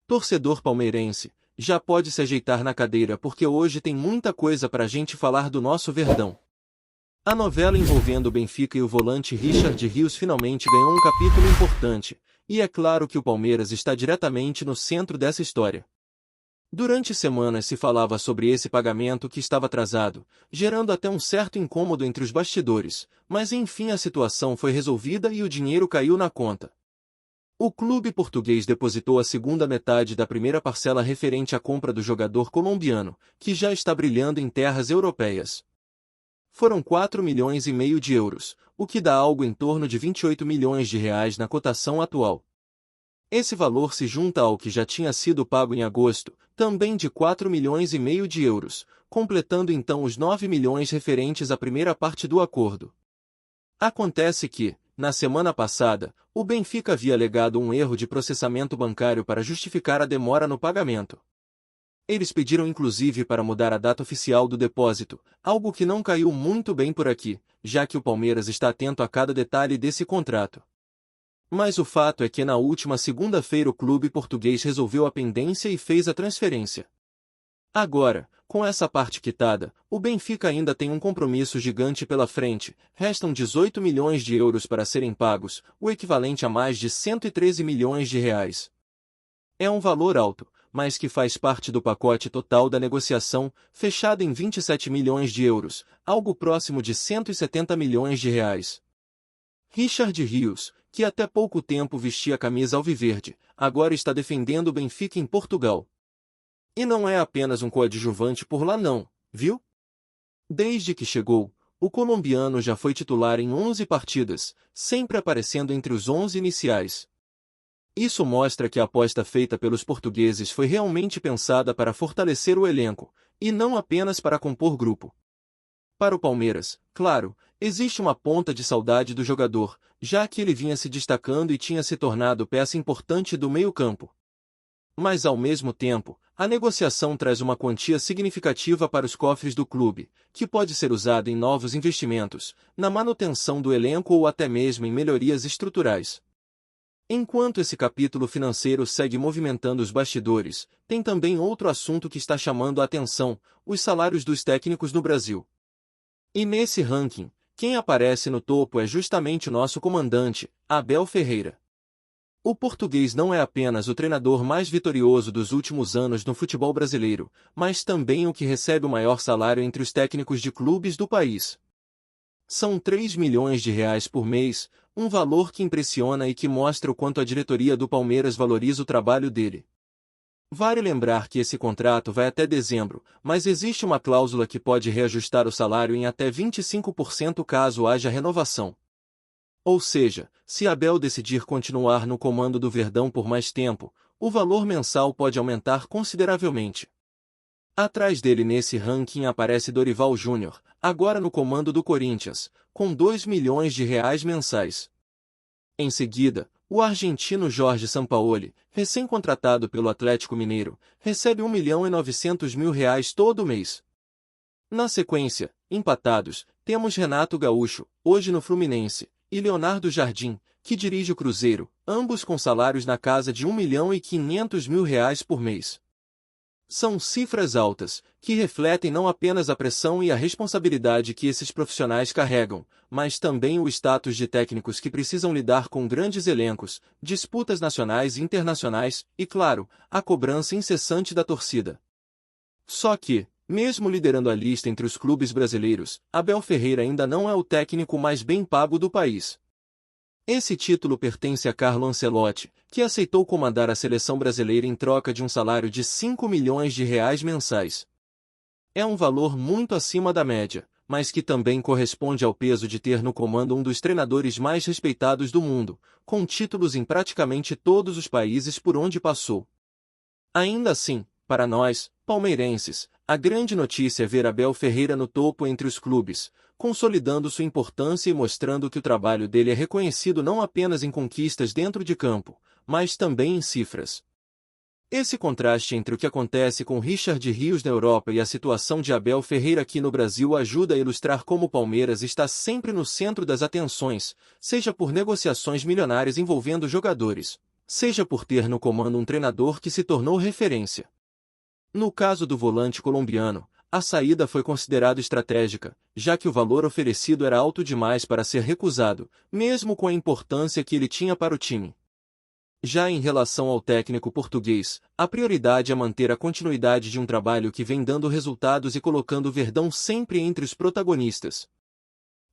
Torcedor palmeirense, já pode se ajeitar na cadeira porque hoje tem muita coisa pra gente falar do nosso Verdão. A novela envolvendo o Benfica e o volante Richard Rios finalmente ganhou um capítulo importante, e é claro que o Palmeiras está diretamente no centro dessa história. Durante semanas se falava sobre esse pagamento que estava atrasado, gerando até um certo incômodo entre os bastidores, mas enfim a situação foi resolvida e o dinheiro caiu na conta. O clube português depositou a segunda metade da primeira parcela referente à compra do jogador colombiano, que já está brilhando em terras europeias. Foram 4,5 milhões de euros, o que dá algo em torno de 28 milhões de reais na cotação atual. Esse valor se junta ao que já tinha sido pago em agosto, também de 4,5 milhões de euros, completando então os 9 milhões referentes à primeira parte do acordo. Acontece que, na semana passada, o Benfica havia alegado um erro de processamento bancário para justificar a demora no pagamento. Eles pediram inclusive para mudar a data oficial do depósito, algo que não caiu muito bem por aqui, já que o Palmeiras está atento a cada detalhe desse contrato. Mas o fato é que na última segunda-feira o clube português resolveu a pendência e fez a transferência. Agora, com essa parte quitada, o Benfica ainda tem um compromisso gigante pela frente, restam 18 milhões de euros para serem pagos, o equivalente a mais de 113 milhões de reais. É um valor alto, mas que faz parte do pacote total da negociação, fechada em 27 milhões de euros, algo próximo de 170 milhões de reais. Richard Rios, que até pouco tempo vestia a camisa alviverde, agora está defendendo o Benfica em Portugal. E não é apenas um coadjuvante por lá não, viu? Desde que chegou, o colombiano já foi titular em 11 partidas, sempre aparecendo entre os 11 iniciais. Isso mostra que a aposta feita pelos portugueses foi realmente pensada para fortalecer o elenco, e não apenas para compor grupo. Para o Palmeiras, claro, existe uma ponta de saudade do jogador, já que ele vinha se destacando e tinha se tornado peça importante do meio-campo. Mas ao mesmo tempo, a negociação traz uma quantia significativa para os cofres do clube, que pode ser usada em novos investimentos, na manutenção do elenco ou até mesmo em melhorias estruturais. Enquanto esse capítulo financeiro segue movimentando os bastidores, tem também outro assunto que está chamando a atenção: os salários dos técnicos no Brasil. E nesse ranking, quem aparece no topo é justamente o nosso comandante, Abel Ferreira. O português não é apenas o treinador mais vitorioso dos últimos anos no futebol brasileiro, mas também o que recebe o maior salário entre os técnicos de clubes do país. São 3 milhões de reais por mês, um valor que impressiona e que mostra o quanto a diretoria do Palmeiras valoriza o trabalho dele. Vale lembrar que esse contrato vai até dezembro, mas existe uma cláusula que pode reajustar o salário em até 25% caso haja renovação. Ou seja, se Abel decidir continuar no comando do Verdão por mais tempo, o valor mensal pode aumentar consideravelmente. Atrás dele nesse ranking aparece Dorival Júnior, agora no comando do Corinthians, com 2 milhões de reais mensais. Em seguida, o argentino Jorge Sampaoli, recém-contratado pelo Atlético Mineiro, recebe 1.900.000 reais todo mês. Na sequência, empatados, temos Renato Gaúcho, hoje no Fluminense, e Leonardo Jardim, que dirige o Cruzeiro, ambos com salários na casa de 1.500.000 reais por mês. São cifras altas, que refletem não apenas a pressão e a responsabilidade que esses profissionais carregam, mas também o status de técnicos que precisam lidar com grandes elencos, disputas nacionais e internacionais, e claro, a cobrança incessante da torcida. Só que, mesmo liderando a lista entre os clubes brasileiros, Abel Ferreira ainda não é o técnico mais bem pago do país. Esse título pertence a Carlo Ancelotti, que aceitou comandar a seleção brasileira em troca de um salário de 5 milhões de reais mensais. É um valor muito acima da média, mas que também corresponde ao peso de ter no comando um dos treinadores mais respeitados do mundo, com títulos em praticamente todos os países por onde passou. Ainda assim, para nós, palmeirenses, a grande notícia é ver Abel Ferreira no topo entre os clubes, consolidando sua importância e mostrando que o trabalho dele é reconhecido não apenas em conquistas dentro de campo, mas também em cifras. Esse contraste entre o que acontece com Richard Rios na Europa e a situação de Abel Ferreira aqui no Brasil ajuda a ilustrar como o Palmeiras está sempre no centro das atenções, seja por negociações milionárias envolvendo jogadores, seja por ter no comando um treinador que se tornou referência. No caso do volante colombiano, a saída foi considerada estratégica, já que o valor oferecido era alto demais para ser recusado, mesmo com a importância que ele tinha para o time. Já em relação ao técnico português, a prioridade é manter a continuidade de um trabalho que vem dando resultados e colocando o Verdão sempre entre os protagonistas.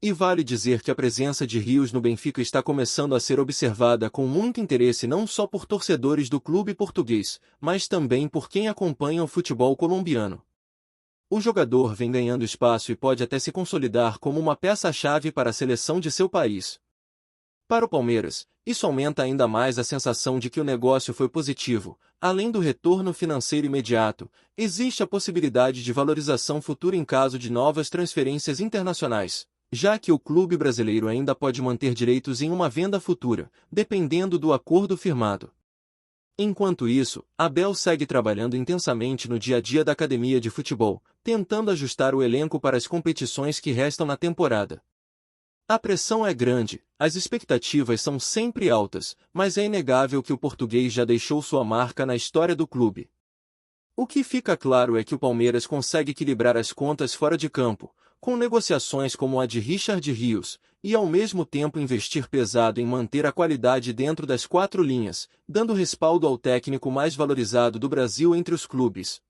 E vale dizer que a presença de Rios no Benfica está começando a ser observada com muito interesse não só por torcedores do clube português, mas também por quem acompanha o futebol colombiano. O jogador vem ganhando espaço e pode até se consolidar como uma peça-chave para a seleção de seu país. Para o Palmeiras, isso aumenta ainda mais a sensação de que o negócio foi positivo. Além do retorno financeiro imediato, existe a possibilidade de valorização futura em caso de novas transferências internacionais, já que o clube brasileiro ainda pode manter direitos em uma venda futura, dependendo do acordo firmado. Enquanto isso, Abel segue trabalhando intensamente no dia a dia da academia de futebol, tentando ajustar o elenco para as competições que restam na temporada. A pressão é grande, as expectativas são sempre altas, mas é inegável que o português já deixou sua marca na história do clube. O que fica claro é que o Palmeiras consegue equilibrar as contas fora de campo, com negociações como a de Richard Rios, e ao mesmo tempo investir pesado em manter a qualidade dentro das quatro linhas, dando respaldo ao técnico mais valorizado do Brasil entre os clubes.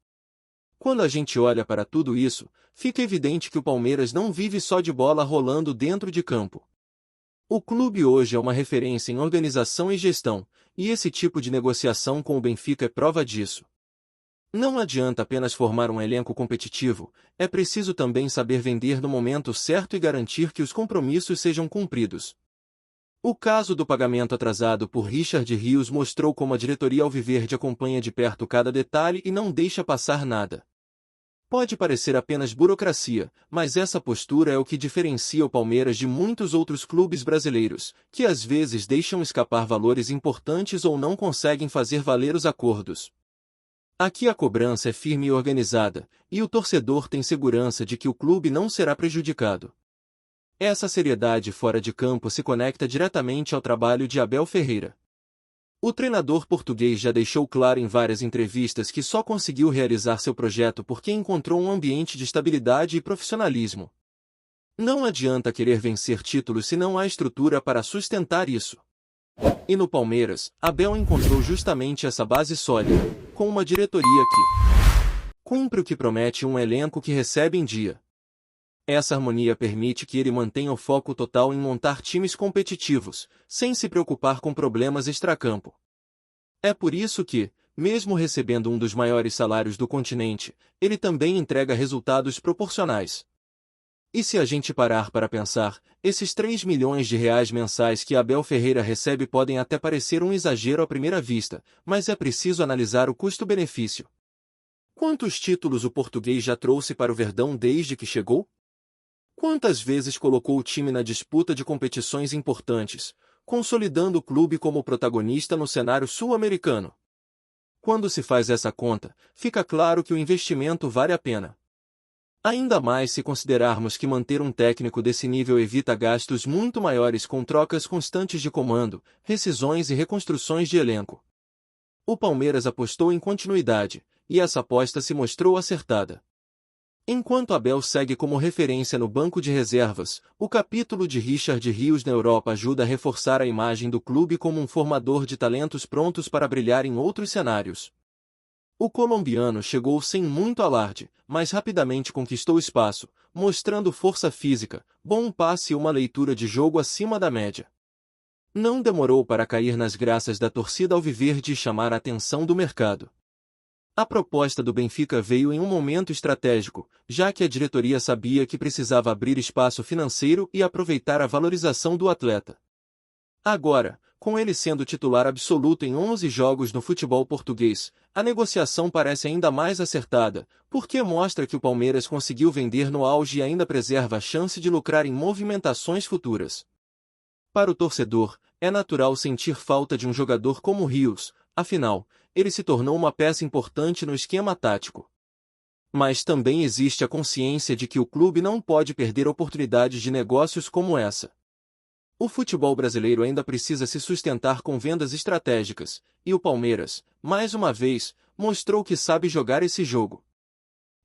Quando a gente olha para tudo isso, fica evidente que o Palmeiras não vive só de bola rolando dentro de campo. O clube hoje é uma referência em organização e gestão, e esse tipo de negociação com o Benfica é prova disso. Não adianta apenas formar um elenco competitivo, é preciso também saber vender no momento certo e garantir que os compromissos sejam cumpridos. O caso do pagamento atrasado por Richard Rios mostrou como a diretoria alviverde acompanha de perto cada detalhe e não deixa passar nada. Pode parecer apenas burocracia, mas essa postura é o que diferencia o Palmeiras de muitos outros clubes brasileiros, que às vezes deixam escapar valores importantes ou não conseguem fazer valer os acordos. Aqui a cobrança é firme e organizada, e o torcedor tem segurança de que o clube não será prejudicado. Essa seriedade fora de campo se conecta diretamente ao trabalho de Abel Ferreira. O treinador português já deixou claro em várias entrevistas que só conseguiu realizar seu projeto porque encontrou um ambiente de estabilidade e profissionalismo. Não adianta querer vencer títulos se não há estrutura para sustentar isso. E no Palmeiras, Abel encontrou justamente essa base sólida, com uma diretoria que cumpre o que promete e um elenco que recebe em dia. Essa harmonia permite que ele mantenha o foco total em montar times competitivos, sem se preocupar com problemas extracampo. É por isso que, mesmo recebendo um dos maiores salários do continente, ele também entrega resultados proporcionais. E se a gente parar para pensar, esses 3 milhões de reais mensais que Abel Ferreira recebe podem até parecer um exagero à primeira vista, mas é preciso analisar o custo-benefício. Quantos títulos o português já trouxe para o Verdão desde que chegou? Quantas vezes colocou o time na disputa de competições importantes, consolidando o clube como protagonista no cenário sul-americano? Quando se faz essa conta, fica claro que o investimento vale a pena. Ainda mais se considerarmos que manter um técnico desse nível evita gastos muito maiores com trocas constantes de comando, rescisões e reconstruções de elenco. O Palmeiras apostou em continuidade, e essa aposta se mostrou acertada. Enquanto Abel segue como referência no banco de reservas, o capítulo de Richard Rios na Europa ajuda a reforçar a imagem do clube como um formador de talentos prontos para brilhar em outros cenários. O colombiano chegou sem muito alarde, mas rapidamente conquistou espaço, mostrando força física, bom passe e uma leitura de jogo acima da média. Não demorou para cair nas graças da torcida alviverde e chamar a atenção do mercado. A proposta do Benfica veio em um momento estratégico, já que a diretoria sabia que precisava abrir espaço financeiro e aproveitar a valorização do atleta. Agora, com ele sendo titular absoluto em 11 jogos no futebol português, a negociação parece ainda mais acertada, porque mostra que o Palmeiras conseguiu vender no auge e ainda preserva a chance de lucrar em movimentações futuras. Para o torcedor, é natural sentir falta de um jogador como Rios, afinal, ele se tornou uma peça importante no esquema tático. Mas também existe a consciência de que o clube não pode perder oportunidades de negócios como essa. O futebol brasileiro ainda precisa se sustentar com vendas estratégicas, e o Palmeiras, mais uma vez, mostrou que sabe jogar esse jogo.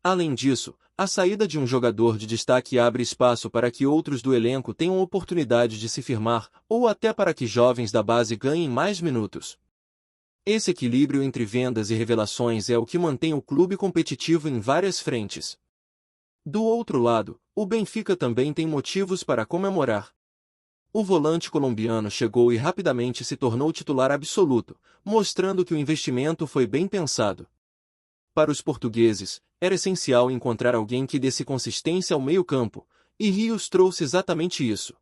Além disso, a saída de um jogador de destaque abre espaço para que outros do elenco tenham oportunidade de se firmar, ou até para que jovens da base ganhem mais minutos. Esse equilíbrio entre vendas e revelações é o que mantém o clube competitivo em várias frentes. Do outro lado, o Benfica também tem motivos para comemorar. O volante colombiano chegou e rapidamente se tornou titular absoluto, mostrando que o investimento foi bem pensado. Para os portugueses, era essencial encontrar alguém que desse consistência ao meio-campo, e Rios trouxe exatamente isso.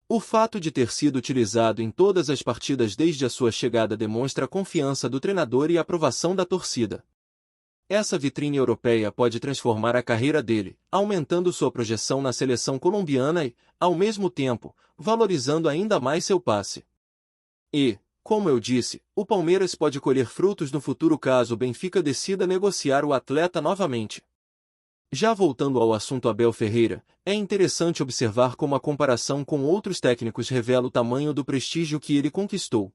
O fato de ter sido utilizado em todas as partidas desde a sua chegada demonstra a confiança do treinador e a aprovação da torcida. Essa vitrine europeia pode transformar a carreira dele, aumentando sua projeção na seleção colombiana e, ao mesmo tempo, valorizando ainda mais seu passe. E, como eu disse, o Palmeiras pode colher frutos no futuro caso o Benfica decida negociar o atleta novamente. Já voltando ao assunto Abel Ferreira, é interessante observar como a comparação com outros técnicos revela o tamanho do prestígio que ele conquistou.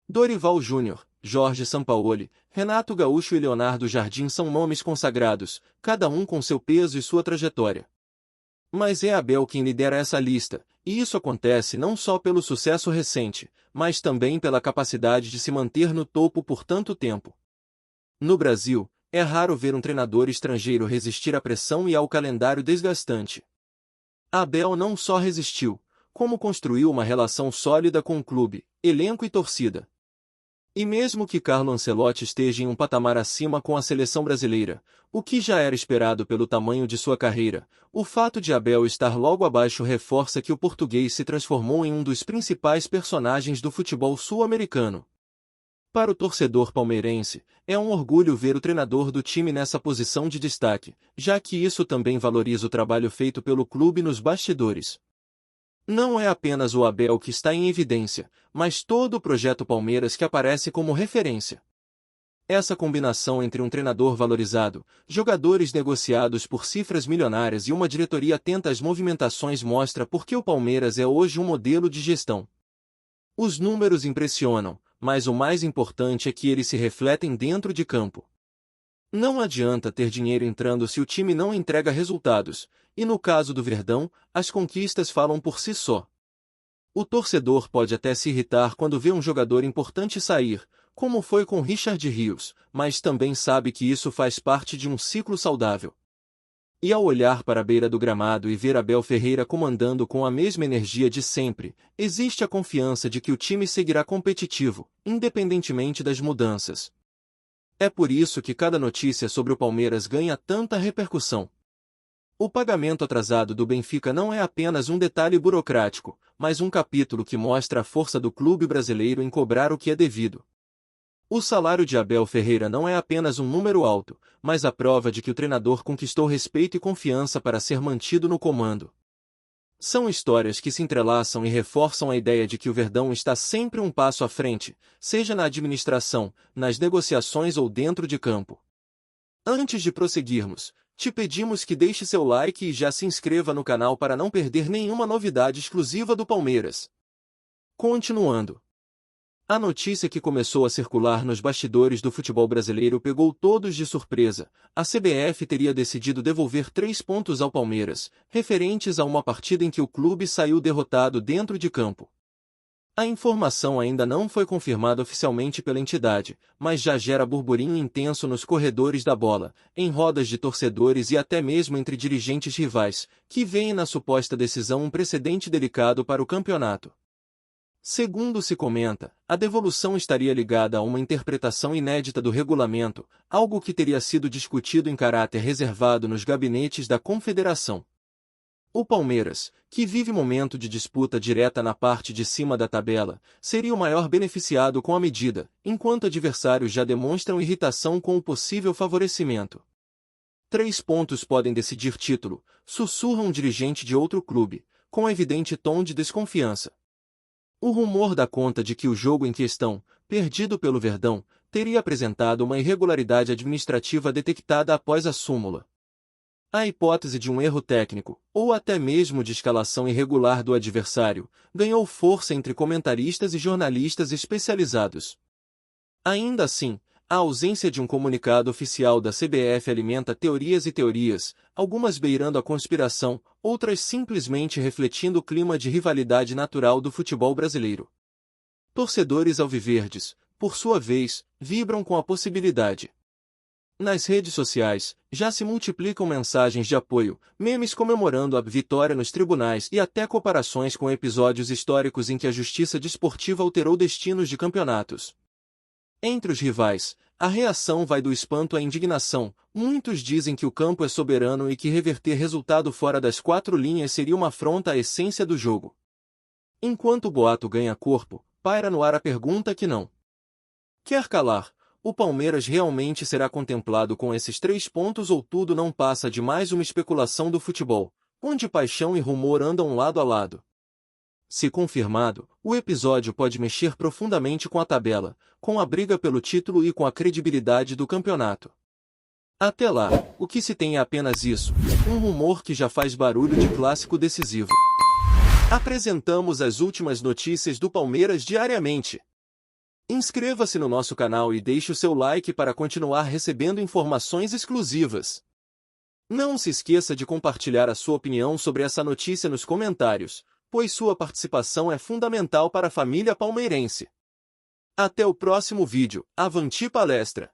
Dorival Júnior, Jorge Sampaoli, Renato Gaúcho e Leonardo Jardim são nomes consagrados, cada um com seu peso e sua trajetória. Mas é Abel quem lidera essa lista, e isso acontece não só pelo sucesso recente, mas também pela capacidade de se manter no topo por tanto tempo. No Brasil, é raro ver um treinador estrangeiro resistir à pressão e ao calendário desgastante. Abel não só resistiu, como construiu uma relação sólida com o clube, elenco e torcida. E mesmo que Carlo Ancelotti esteja em um patamar acima com a seleção brasileira, o que já era esperado pelo tamanho de sua carreira, o fato de Abel estar logo abaixo reforça que o português se transformou em um dos principais personagens do futebol sul-americano. Para o torcedor palmeirense, é um orgulho ver o treinador do time nessa posição de destaque, já que isso também valoriza o trabalho feito pelo clube nos bastidores. Não é apenas o Abel que está em evidência, mas todo o projeto Palmeiras que aparece como referência. Essa combinação entre um treinador valorizado, jogadores negociados por cifras milionárias e uma diretoria atenta às movimentações mostra por que o Palmeiras é hoje um modelo de gestão. Os números impressionam, mas o mais importante é que eles se refletem dentro de campo. Não adianta ter dinheiro entrando se o time não entrega resultados, e no caso do Verdão, as conquistas falam por si só. O torcedor pode até se irritar quando vê um jogador importante sair, como foi com Richard Rios, mas também sabe que isso faz parte de um ciclo saudável. E ao olhar para a beira do gramado e ver Abel Ferreira comandando com a mesma energia de sempre, existe a confiança de que o time seguirá competitivo, independentemente das mudanças. É por isso que cada notícia sobre o Palmeiras ganha tanta repercussão. O pagamento atrasado do Benfica não é apenas um detalhe burocrático, mas um capítulo que mostra a força do clube brasileiro em cobrar o que é devido. O salário de Abel Ferreira não é apenas um número alto, mas a prova de que o treinador conquistou respeito e confiança para ser mantido no comando. São histórias que se entrelaçam e reforçam a ideia de que o Verdão está sempre um passo à frente, seja na administração, nas negociações ou dentro de campo. Antes de prosseguirmos, te pedimos que deixe seu like e já se inscreva no canal para não perder nenhuma novidade exclusiva do Palmeiras. Continuando. A notícia que começou a circular nos bastidores do futebol brasileiro pegou todos de surpresa. A CBF teria decidido devolver 3 pontos ao Palmeiras, referentes a uma partida em que o clube saiu derrotado dentro de campo. A informação ainda não foi confirmada oficialmente pela entidade, mas já gera burburinho intenso nos corredores da bola, em rodas de torcedores e até mesmo entre dirigentes rivais, que veem na suposta decisão um precedente delicado para o campeonato. Segundo se comenta, a devolução estaria ligada a uma interpretação inédita do regulamento, algo que teria sido discutido em caráter reservado nos gabinetes da Confederação. O Palmeiras, que vive momento de disputa direta na parte de cima da tabela, seria o maior beneficiado com a medida, enquanto adversários já demonstram irritação com o possível favorecimento. 3 pontos podem decidir título, sussurra um dirigente de outro clube, com evidente tom de desconfiança. O rumor dá conta de que o jogo em questão, perdido pelo Verdão, teria apresentado uma irregularidade administrativa detectada após a súmula. A hipótese de um erro técnico, ou até mesmo de escalação irregular do adversário, ganhou força entre comentaristas e jornalistas especializados. Ainda assim, a ausência de um comunicado oficial da CBF alimenta teorias e teorias, algumas beirando a conspiração, outras simplesmente refletindo o clima de rivalidade natural do futebol brasileiro. Torcedores alviverdes, por sua vez, vibram com a possibilidade. Nas redes sociais, já se multiplicam mensagens de apoio, memes comemorando a vitória nos tribunais e até comparações com episódios históricos em que a justiça desportiva alterou destinos de campeonatos. Entre os rivais, a reação vai do espanto à indignação. Muitos dizem que o campo é soberano e que reverter resultado fora das quatro linhas seria uma afronta à essência do jogo. Enquanto o boato ganha corpo, paira no ar a pergunta que não quer calar: o Palmeiras realmente será contemplado com esses 3 pontos ou tudo não passa de mais uma especulação do futebol, onde paixão e rumor andam lado a lado? Se confirmado, o episódio pode mexer profundamente com a tabela, com a briga pelo título e com a credibilidade do campeonato. Até lá, o que se tem é apenas isso, um rumor que já faz barulho de clássico decisivo. Apresentamos as últimas notícias do Palmeiras diariamente. Inscreva-se no nosso canal e deixe o seu like para continuar recebendo informações exclusivas. Não se esqueça de compartilhar a sua opinião sobre essa notícia nos comentários, pois sua participação é fundamental para a família palmeirense. Até o próximo vídeo. Avante palestra!